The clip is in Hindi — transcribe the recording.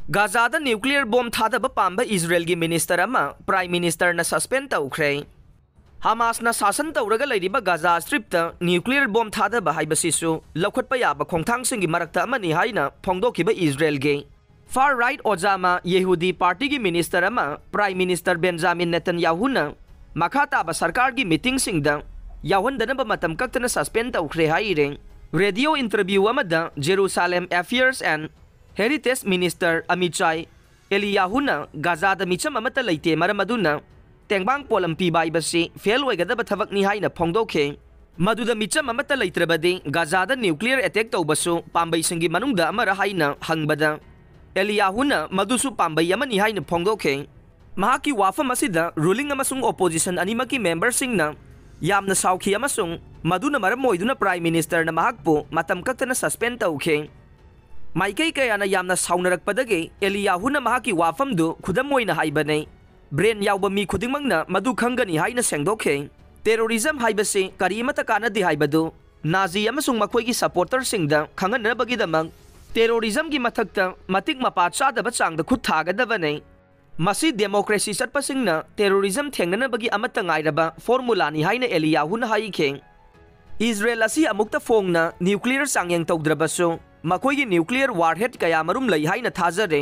गाजादा न्यूक्लियर बॉम्ब थादब पांब इजराइल की मिनिस्टर प्राइम मिनिस्टर न सस्पेंड तौख्रे। हमासना शासन तौरगा लैरिबा गाजा स्ट्रिप न्यूक्लियर बॉम्ब थादब हाइबसिसु लौखटपा याबा खोंथांगसिंगी मरक्ता अमनी हाइना फोंदोखिबा इजराइल गे फार राइट ओजामा यहूदी पार्टी की मिनिस्टर प्राइम मिनिस्टर बेंजामिन नेतन्याहुना मखा ताबा सरकार की मीटिंग सिंगदा यावहनदनबा मतम कक्तना सस्पेंड तौख्रे हाइरे। रेडियो इंटरव्यू अमदा Jerusalem affairs and heritage minister Amichai एलियाहुना गाजादा मिचम अमता लैते मरम अदुना तेंबांग पोलम पीबाइबसी फेल ओइगदब थबकनी हाइना फोंदोखे। मदुदा मिचम अमता लैत्रबदि गाजादा न्यूक्लियर अटैक तौबसु पांबैसिंगी मनुंगदा अमरा हाइना हंगबदा एलियाहुना मदुसु पांबै अमनी हाइना फोंदोखे। महाकी वाफम असिदा रूलिंग अमसुंग ओपोजिशन अनिमकी मेंबरसिंगना यामना साउखी अमसुंग मदुना मरम ओइदुना प्राइम मिनिस्टर न महाकपु मतम कक्तना सस्पेंड तौखे। माइकई कयाना यामना साउनरकपदगे एलियाहुना महाकी वाफमदु खुदम ओइना हाइबने ब्रेन यावबा मी खुदिंगमंगना मदु खंगनी हाइना सेंगदोखे। टेरोरिज्म हाइबसे करीमता कानदि हाइबदु नाजी अमसुंग मखोइगी सपोर्टरसिंगदा खंगनबगीदमंग टेरोरिज्म की मथक्ता मतिक मपा चादबा चांगदा खुद थागदबने। मसी डेमोक्रेसी चटपसिंगना टेरोरिज्म थेंगनबगी अमता ngairaba फॉर्मूलानी हाइना एलियाहुना हाइखे। इजराइल असी अमुक्ता फोंगना न्यूक्लियर चांगयंग तौद्रबसु मखोइगी न्यूक्लियर वारहेड कया मरुम लई हाइना थाजरे।